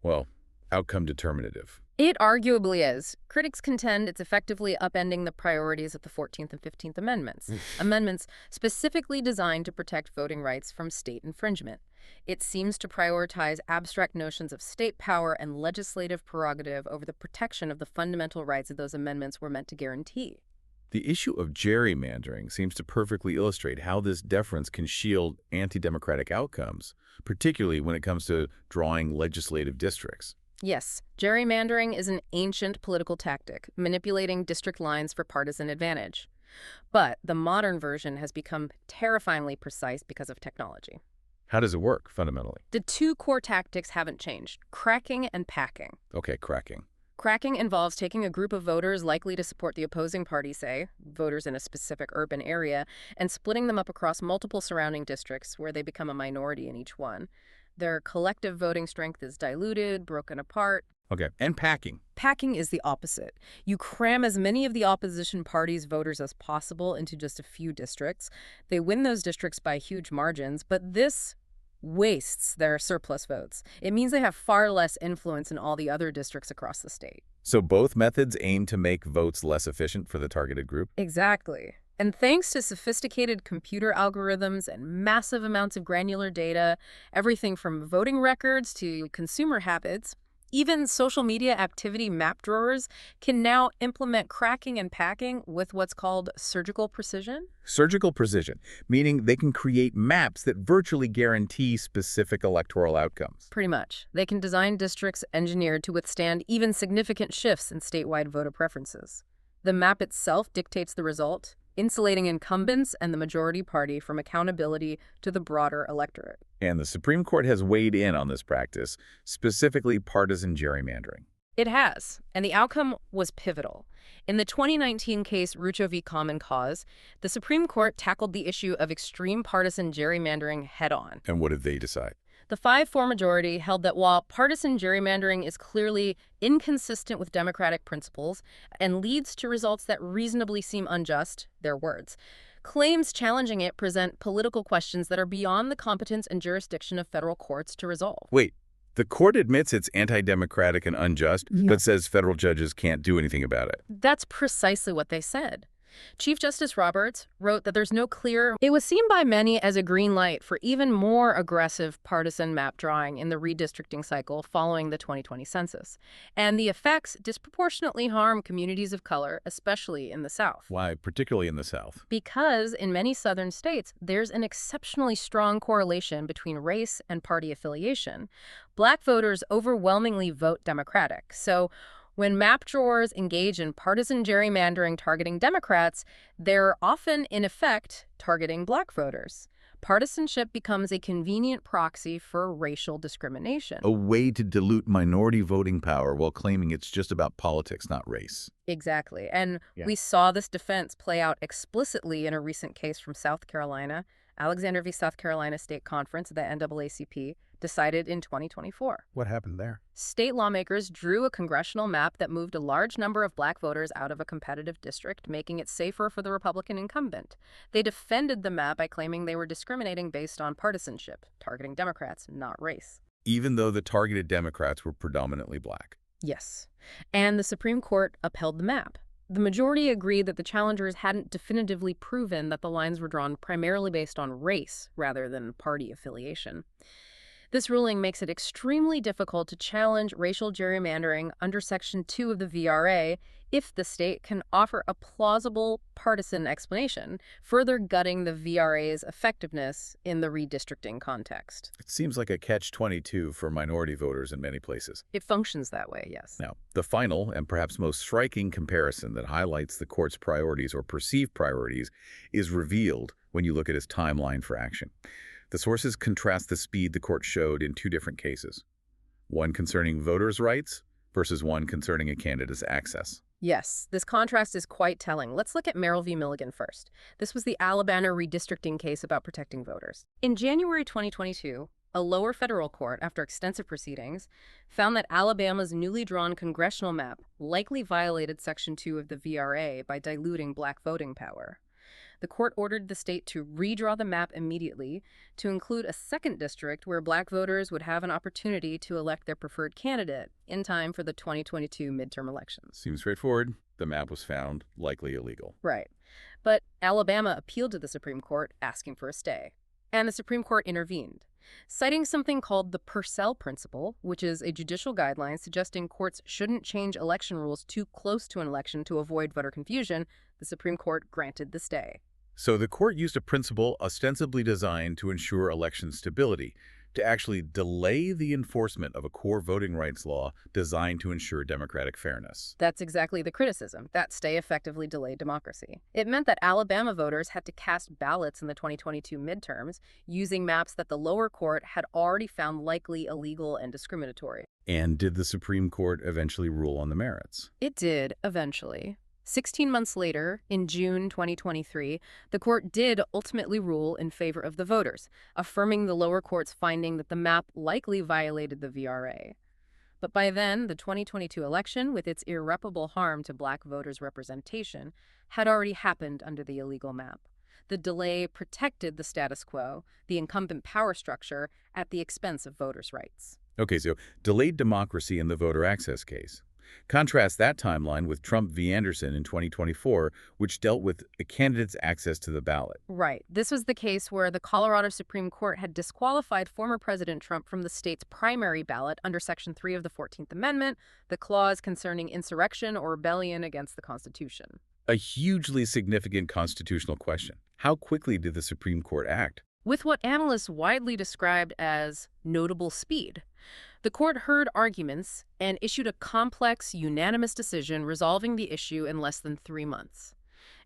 Speaker 1: well, outcome determinative.
Speaker 2: It arguably is. Critics contend it's effectively upending the priorities of the 14th and 15th Amendments, amendments specifically designed to protect voting rights from state infringement. It seems to prioritize abstract notions of state power and legislative prerogative over the protection of the fundamental rights that those amendments were meant to guarantee.
Speaker 1: The issue of gerrymandering seems to perfectly illustrate how this deference can shield anti-democratic outcomes, particularly when it comes to drawing legislative districts.
Speaker 2: Yes, gerrymandering is an ancient political tactic, manipulating district lines for partisan advantage. But the modern version has become terrifyingly precise because of technology.
Speaker 1: How does it work, fundamentally?
Speaker 2: The two core tactics haven't changed: cracking and packing.
Speaker 1: Okay, cracking.
Speaker 2: Cracking involves taking a group of voters likely to support the opposing party, say, voters in a specific urban area, and splitting them up across multiple surrounding districts where they become a minority in each one. Their collective voting strength is diluted, broken apart.
Speaker 1: Okay, and packing.
Speaker 2: Packing is the opposite. You cram as many of the opposition party's voters as possible into just a few districts. They win those districts by huge margins, but this wastes their surplus votes. It means they have far less influence in all the other districts across the state.
Speaker 1: So both methods aim to make votes less efficient for the targeted group?
Speaker 2: Exactly. And thanks to sophisticated computer algorithms and massive amounts of granular data, everything from voting records to consumer habits, even social media activity map drawers can now implement cracking and packing with what's called surgical precision.
Speaker 1: Surgical precision, meaning they can create maps that virtually guarantee specific electoral outcomes.
Speaker 2: Pretty much. They can design districts engineered to withstand even significant shifts in statewide voter preferences. The map itself dictates the result, insulating incumbents and the majority party from accountability to the broader electorate.
Speaker 1: And the Supreme Court has weighed in on this practice, specifically partisan gerrymandering.
Speaker 2: It has, and the outcome was pivotal. In the 2019 case Rucho v. Common Cause, the Supreme Court tackled the issue of extreme partisan gerrymandering head-on.
Speaker 1: And what did they decide?
Speaker 2: The 5-4 majority held that while partisan gerrymandering is clearly inconsistent with democratic principles and leads to results that reasonably seem unjust, their words, claims challenging it present political questions that are beyond the competence and jurisdiction of federal courts to resolve.
Speaker 1: Wait, the court admits it's anti-democratic and unjust, but says federal judges can't do anything about it.
Speaker 2: That's precisely what they said. Chief Justice Roberts wrote that there's no clear. It was seen by many as a green light for even more aggressive partisan map drawing in the redistricting cycle following the 2020 census. And the effects disproportionately harm communities of color, especially in the South.
Speaker 1: Why, particularly in the South?
Speaker 2: Because in many southern states, there's an exceptionally strong correlation between race and party affiliation. Black voters overwhelmingly vote Democratic. So when map drawers engage in partisan gerrymandering targeting Democrats, they're often, in effect, targeting Black voters. Partisanship becomes a convenient proxy for racial discrimination.
Speaker 1: A way to dilute minority voting power while claiming it's just about politics, not race.
Speaker 2: Exactly. And we saw this defense play out explicitly in a recent case from South Carolina. Alexander v. South Carolina State Conference, the NAACP, decided in 2024.
Speaker 1: What happened there?
Speaker 2: State lawmakers drew a congressional map that moved a large number of Black voters out of a competitive district, making it safer for the Republican incumbent. They defended the map by claiming they were discriminating based on partisanship, targeting Democrats, not race.
Speaker 1: Even though the targeted Democrats were predominantly Black.
Speaker 2: Yes. And the Supreme Court upheld the map. The majority agreed that the challengers hadn't definitively proven that the lines were drawn primarily based on race rather than party affiliation. This ruling makes it extremely difficult to challenge racial gerrymandering under Section 2 of the VRA if the state can offer a plausible partisan explanation, further gutting the VRA's effectiveness in the redistricting context.
Speaker 1: It seems like a catch-22 for minority voters in many places.
Speaker 2: It functions that way, yes.
Speaker 1: Now, the final and perhaps most striking comparison that highlights the court's priorities or perceived priorities is revealed when you look at its timeline for action. The sources contrast the speed the court showed in two different cases, one concerning voters' rights versus one concerning a candidate's access.
Speaker 2: Yes, this contrast is quite telling. Let's look at Merrill v. Milligan first. This was the Alabama redistricting case about protecting voters. In January 2022, a lower federal court, after extensive proceedings, found that Alabama's newly drawn congressional map likely violated Section 2 of the VRA by diluting Black voting power. The court ordered the state to redraw the map immediately to include a second district where Black voters would have an opportunity to elect their preferred candidate in time for the 2022 midterm elections.
Speaker 1: Seems straightforward. The map was found likely illegal.
Speaker 2: Right. But Alabama appealed to the Supreme Court asking for a stay. And the Supreme Court intervened, citing something called the Purcell Principle, which is a judicial guideline suggesting courts shouldn't change election rules too close to an election to avoid voter confusion. The Supreme Court granted the stay.
Speaker 1: So the court used a principle ostensibly designed to ensure election stability, to actually delay the enforcement of a core voting rights law designed to ensure democratic fairness.
Speaker 2: That's exactly the criticism. That stay effectively delayed democracy. It meant that Alabama voters had to cast ballots in the 2022 midterms using maps that the lower court had already found likely illegal and discriminatory.
Speaker 1: And did the Supreme Court eventually rule on the merits?
Speaker 2: It did, eventually. 16 months later, in June 2023, the court did ultimately rule in favor of the voters, affirming the lower court's finding that the map likely violated the VRA. But by then, the 2022 election, with its irreparable harm to Black voters' representation, had already happened under the illegal map. The delay protected the status quo, the incumbent power structure, at the expense of voters' rights.
Speaker 1: Okay, so delayed democracy in the voter access case. Contrast that timeline with Trump v. Anderson in 2024, which dealt with a candidate's access to the ballot.
Speaker 2: Right. This was the case where the Colorado Supreme Court had disqualified former President Trump from the state's primary ballot under Section 3 of the 14th Amendment, the clause concerning insurrection or rebellion against the Constitution.
Speaker 1: A hugely significant constitutional question. How quickly did the Supreme Court act?
Speaker 2: With what analysts widely described as notable speed. The court heard arguments and issued a complex, unanimous decision resolving the issue in less than 3 months.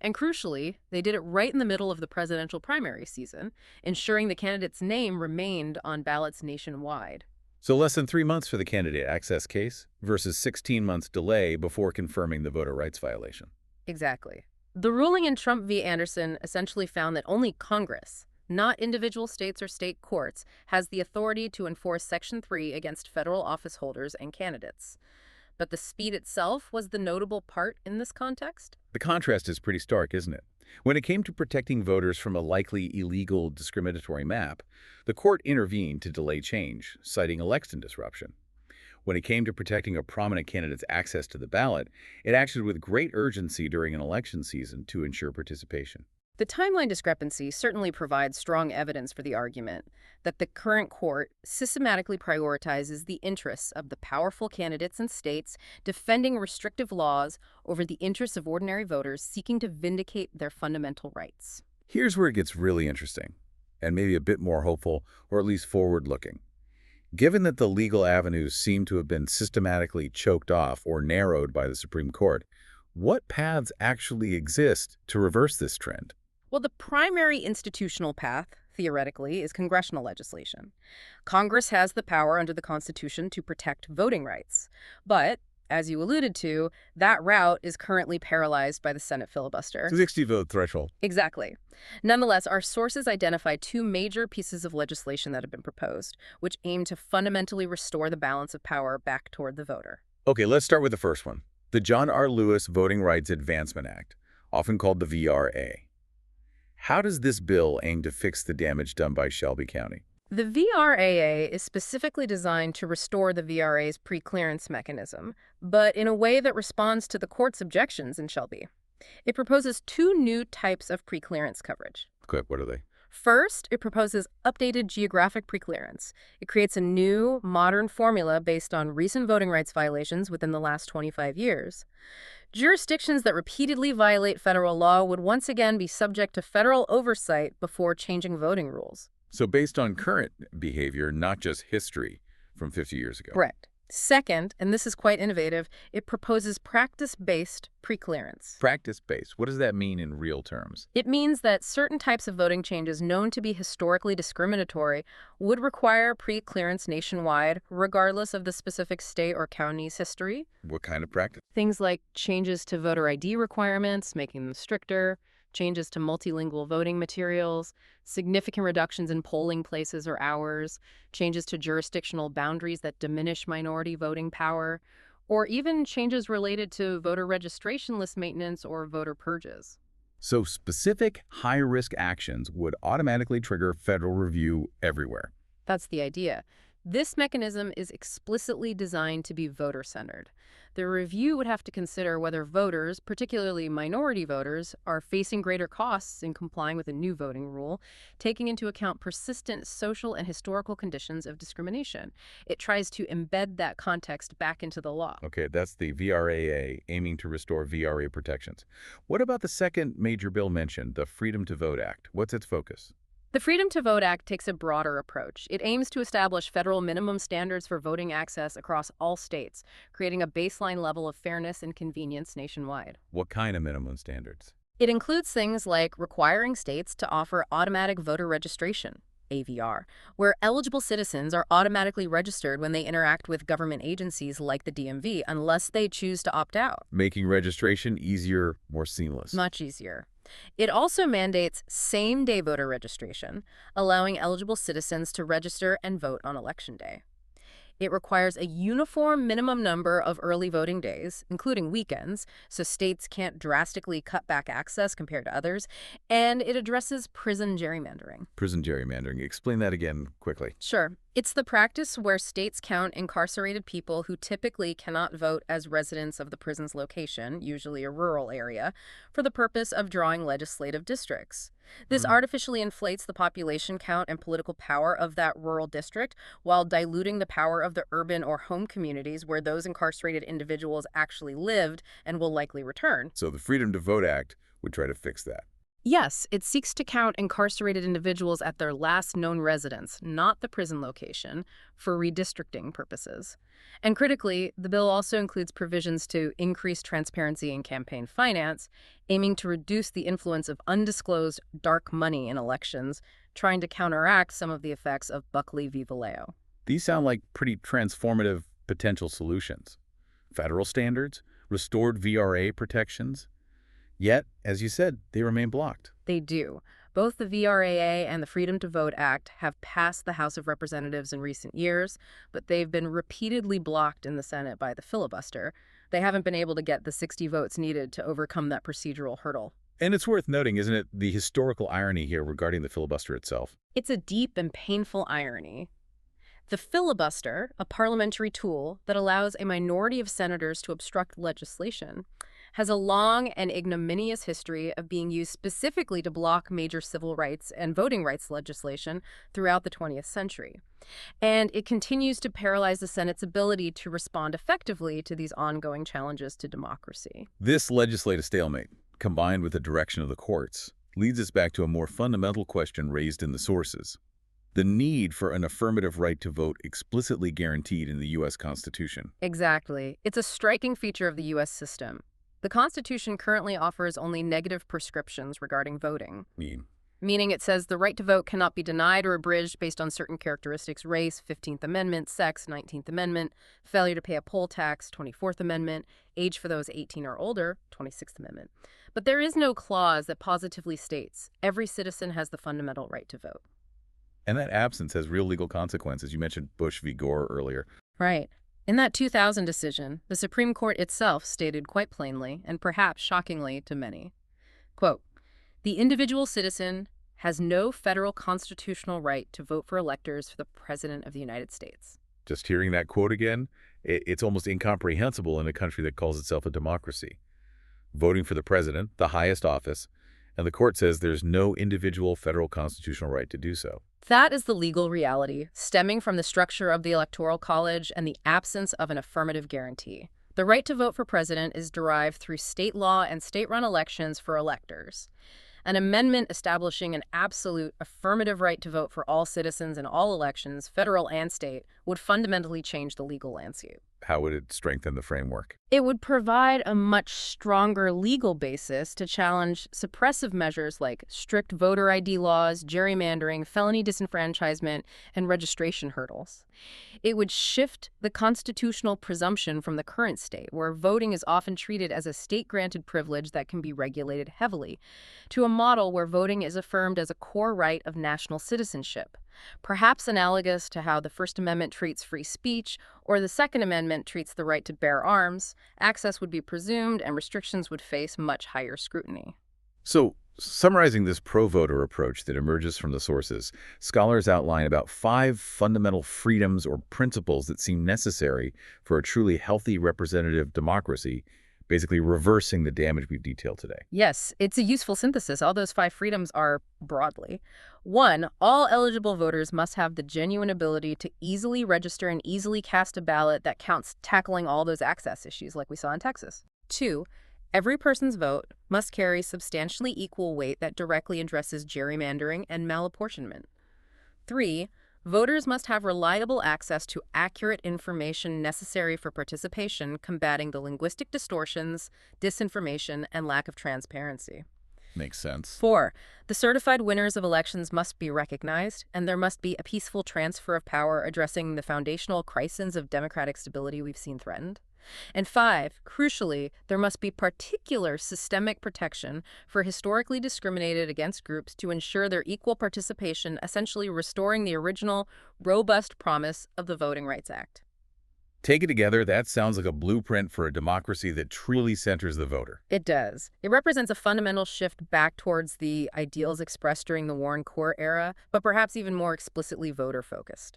Speaker 2: And crucially, they did it right in the middle of the presidential primary season, ensuring the candidate's name remained on ballots nationwide.
Speaker 1: So less than 3 months for the candidate access case versus 16 months delay before confirming the voter rights violation.
Speaker 2: Exactly. The ruling in Trump v. Anderson essentially found that only Congress, not individual states or state courts, has the authority to enforce Section 3 against federal office holders and candidates. But the speed itself was the notable part in this context?
Speaker 1: The contrast is pretty stark, isn't it? When it came to protecting voters from a likely illegal discriminatory map, the court intervened to delay change, citing election disruption. When it came to protecting a prominent candidate's access to the ballot, it acted with great urgency during an election season to ensure participation.
Speaker 2: The timeline discrepancy certainly provides strong evidence for the argument that the current court systematically prioritizes the interests of the powerful candidates and states defending restrictive laws over the interests of ordinary voters seeking to vindicate their fundamental rights.
Speaker 1: Here's where it gets really interesting, and maybe a bit more hopeful, or at least forward-looking. Given that the legal avenues seem to have been systematically choked off or narrowed by the Supreme Court, what paths actually exist to reverse this trend?
Speaker 2: Well, the primary institutional path, theoretically, is congressional legislation. Congress has the power under the Constitution to protect voting rights. But, as you alluded to, that route is currently paralyzed by the Senate filibuster.
Speaker 1: 60-vote threshold.
Speaker 2: Exactly. Nonetheless, our sources identify 2 major pieces of legislation that have been proposed, which aim to fundamentally restore the balance of power back toward the voter.
Speaker 1: Okay, let's start with the first one. The John R. Lewis Voting Rights Advancement Act, often called the VRA. How does this bill aim to fix the damage done by Shelby County?
Speaker 2: The VRAA is specifically designed to restore the VRA's pre-clearance mechanism, but in a way that responds to the court's objections in Shelby. It proposes 2 new types of pre-clearance coverage.
Speaker 1: Quick, what are they?
Speaker 2: First, it proposes updated geographic pre-clearance. It creates a new, modern formula based on recent voting rights violations within the last 25 years. Jurisdictions that repeatedly violate federal law would once again be subject to federal oversight before changing voting rules.
Speaker 1: So based on current behavior, not just history from 50 years ago.
Speaker 2: Correct. Second, and this is quite innovative, it proposes practice-based pre-clearance.
Speaker 1: Practice-based. What does that mean in real terms?
Speaker 2: It means that certain types of voting changes known to be historically discriminatory would require pre-clearance nationwide, regardless of the specific state or county's history.
Speaker 1: What kind of practice?
Speaker 2: Things like changes to voter ID requirements, making them stricter, changes to multilingual voting materials, significant reductions in polling places or hours, changes to jurisdictional boundaries that diminish minority voting power, or even changes related to voter registration list maintenance or voter purges.
Speaker 1: So specific high-risk actions would automatically trigger federal review everywhere.
Speaker 2: That's the idea. This mechanism is explicitly designed to be voter-centered. The review would have to consider whether voters, particularly minority voters, are facing greater costs in complying with a new voting rule, taking into account persistent social and historical conditions of discrimination. It tries to embed that context back into the law.
Speaker 1: Okay, that's the VRAA, aiming to restore VRA protections. What about the second major bill mentioned, the Freedom to Vote Act? What's its focus?
Speaker 2: The Freedom to Vote Act takes a broader approach. It aims to establish federal minimum standards for voting access across all states, creating a baseline level of fairness and convenience nationwide.
Speaker 1: What kind of minimum standards?
Speaker 2: It includes things like requiring states to offer automatic voter registration, AVR, where eligible citizens are automatically registered when they interact with government agencies like the DMV, unless they choose to opt out.
Speaker 1: Making registration easier, more seamless.
Speaker 2: Much easier. It also mandates same-day voter registration, allowing eligible citizens to register and vote on Election Day. It requires a uniform minimum number of early voting days, including weekends, so states can't drastically cut back access compared to others, and it addresses prison gerrymandering.
Speaker 1: Prison gerrymandering. Explain that again quickly.
Speaker 2: Sure. It's the practice where states count incarcerated people who typically cannot vote as residents of the prison's location, usually a rural area, for the purpose of drawing legislative districts. This artificially inflates the population count and political power of that rural district while diluting the power of the urban or home communities where those incarcerated individuals actually lived and will likely return.
Speaker 1: So the Freedom to Vote Act would try to fix that.
Speaker 2: Yes, it seeks to count incarcerated individuals at their last known residence, not the prison location, for redistricting purposes. And critically, the bill also includes provisions to increase transparency in campaign finance, aiming to reduce the influence of undisclosed dark money in elections, trying to counteract some of the effects of Buckley v. Valeo.
Speaker 1: These sound like pretty transformative potential solutions. Federal standards, restored VRA protections. Yet, as you said, they remain blocked.
Speaker 2: They do. Both the VRAA and the Freedom to Vote Act have passed the House of Representatives in recent years, but they've been repeatedly blocked in the Senate by the filibuster. They haven't been able to get the 60 votes needed to overcome that procedural hurdle.
Speaker 1: And it's worth noting, isn't it, the historical irony here regarding the filibuster itself?
Speaker 2: It's a deep and painful irony. The filibuster, a parliamentary tool that allows a minority of senators to obstruct legislation, has a long and ignominious history of being used specifically to block major civil rights and voting rights legislation throughout the 20th century. And it continues to paralyze the Senate's ability to respond effectively to these ongoing challenges to democracy.
Speaker 1: This legislative stalemate, combined with the direction of the courts, leads us back to a more fundamental question raised in the sources: the need for an affirmative right to vote explicitly guaranteed in the U.S. Constitution.
Speaker 2: Exactly. It's a striking feature of the U.S. system. The Constitution currently offers only negative prescriptions regarding voting, meaning it says the right to vote cannot be denied or abridged based on certain characteristics: race, 15th Amendment; sex, 19th Amendment; failure to pay a poll tax, 24th Amendment; age for those 18 or older, 26th Amendment. But there is no clause that positively states every citizen has the fundamental right to vote.
Speaker 1: And that absence has real legal consequences. You mentioned Bush v. Gore earlier.
Speaker 2: Right. In that 2000 decision, the Supreme Court itself stated quite plainly, and perhaps shockingly to many, quote, "The individual citizen has no federal constitutional right to vote for electors for the President of the United States."
Speaker 1: Just hearing that quote again, it's almost incomprehensible in a country that calls itself a democracy. Voting for the president, the highest office, and the court says there's no individual federal constitutional right to do so.
Speaker 2: That is the legal reality, stemming from the structure of the Electoral College and the absence of an affirmative guarantee. The right to vote for president is derived through state law and state-run elections for electors. An amendment establishing an absolute affirmative right to vote for all citizens in all elections, federal and state, would fundamentally change the legal landscape.
Speaker 1: How would it strengthen the framework?
Speaker 2: It would provide a much stronger legal basis to challenge suppressive measures like strict voter ID laws, gerrymandering, felony disenfranchisement, and registration hurdles. It would shift the constitutional presumption from the current state, where voting is often treated as a state-granted privilege that can be regulated heavily, to a model where voting is affirmed as a core right of national citizenship. Perhaps analogous to how the First Amendment treats free speech or the Second Amendment treats the right to bear arms, access would be presumed and restrictions would face much higher scrutiny.
Speaker 1: So, summarizing this pro-voter approach that emerges from the sources, scholars outline about 5 fundamental freedoms or principles that seem necessary for a truly healthy representative democracy, basically reversing the damage we've detailed today.
Speaker 2: Yes, it's a useful synthesis. All those 5 freedoms are broadly. 1, all eligible voters must have the genuine ability to easily register and easily cast a ballot that counts, tackling all those access issues like we saw in Texas. 2, Every person's vote must carry substantially equal weight that directly addresses gerrymandering and malapportionment. 3. Voters must have reliable access to accurate information necessary for participation, combating the linguistic distortions, disinformation, and lack of transparency.
Speaker 1: Makes sense.
Speaker 2: 4. The certified winners of elections must be recognized, and there must be a peaceful transfer of power addressing the foundational crises of democratic stability we've seen threatened. And 5, crucially, there must be particular systemic protection for historically discriminated against groups to ensure their equal participation, essentially restoring the original, robust promise of the Voting Rights Act.
Speaker 1: Taken together, that sounds like a blueprint for a democracy that truly centers the voter.
Speaker 2: It does. It represents a fundamental shift back towards the ideals expressed during the Warren Court era, but perhaps even more explicitly voter-focused.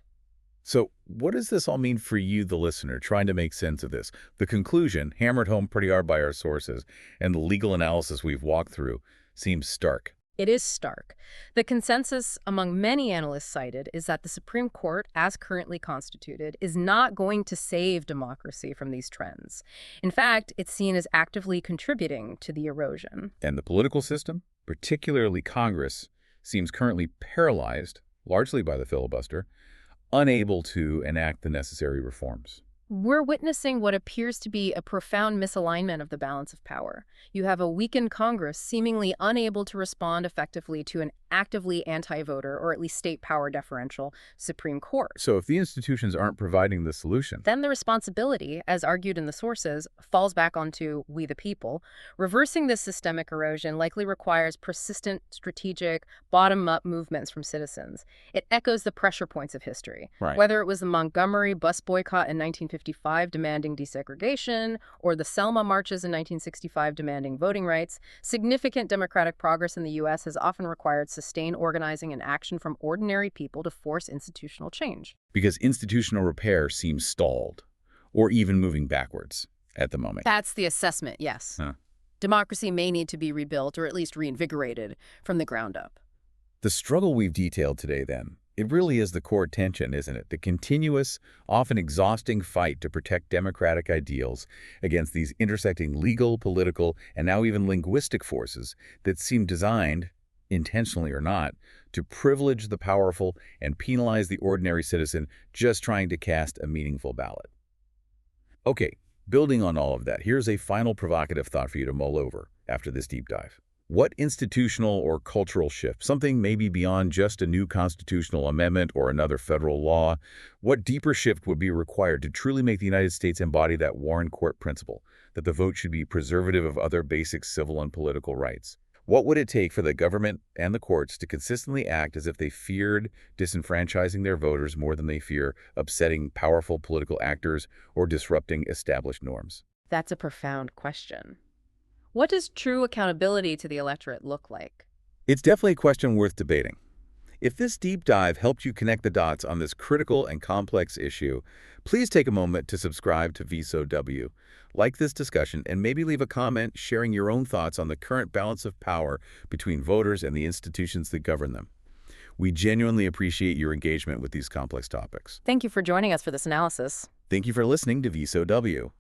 Speaker 1: So what does this all mean for you, the listener, trying to make sense of this? The conclusion, hammered home pretty hard by our sources, and the legal analysis we've walked through, seems stark.
Speaker 2: It is stark. The consensus among many analysts cited is that the Supreme Court, as currently constituted, is not going to save democracy from these trends. In fact, it's seen as actively contributing to the erosion.
Speaker 1: And the political system, particularly Congress, seems currently paralyzed, largely by the filibuster, unable to enact the necessary reforms.
Speaker 2: We're witnessing what appears to be a profound misalignment of the balance of power. You have a weakened Congress seemingly unable to respond effectively to an actively anti-voter, or at least state power deferential, Supreme Court.
Speaker 1: So if the institutions aren't providing the solution,
Speaker 2: Then the responsibility, as argued in the sources, falls back onto we the people. Reversing this systemic erosion likely requires persistent, strategic, bottom-up movements from citizens. It echoes the pressure points of history.
Speaker 1: right,
Speaker 2: Whether it was the Montgomery bus boycott in 1955 demanding desegregation, or the Selma marches in 1965 demanding voting rights, significant democratic progress in the U.S. has often required sustained organizing and action from ordinary people to force institutional change.
Speaker 1: because institutional repair seems stalled, or even moving backwards at the moment.
Speaker 2: That's the assessment, yes.
Speaker 1: Huh.
Speaker 2: Democracy may need to be rebuilt or at least reinvigorated from the ground up.
Speaker 1: The struggle we've detailed today, then, it really is the core tension, isn't it? The continuous, often exhausting fight to protect democratic ideals against these intersecting legal, political, and now even linguistic forces that seem designed, intentionally or not, to privilege the powerful and penalize the ordinary citizen just trying to cast a meaningful ballot. Okay, building on all of that, here's a final provocative thought for you to mull over after this deep dive. What institutional or cultural shift, something maybe beyond just a new constitutional amendment or another federal law, what deeper shift would be required to truly make the United States embody that Warren Court principle, that the vote should be preservative of other basic civil and political rights? What would it take for the government and the courts to consistently act as if they feared disenfranchising their voters more than they fear upsetting powerful political actors or disrupting established norms?
Speaker 2: That's a profound question. What does true accountability to the electorate look like?
Speaker 1: It's definitely a question worth debating. If this deep dive helped you connect the dots on this critical and complex issue, please take a moment to subscribe to VSOW, like this discussion, and maybe leave a comment sharing your own thoughts on the current balance of power between voters and the institutions that govern them. We genuinely appreciate your engagement with these complex topics.
Speaker 2: Thank you for joining us for this analysis.
Speaker 1: Thank you for listening to VSOW.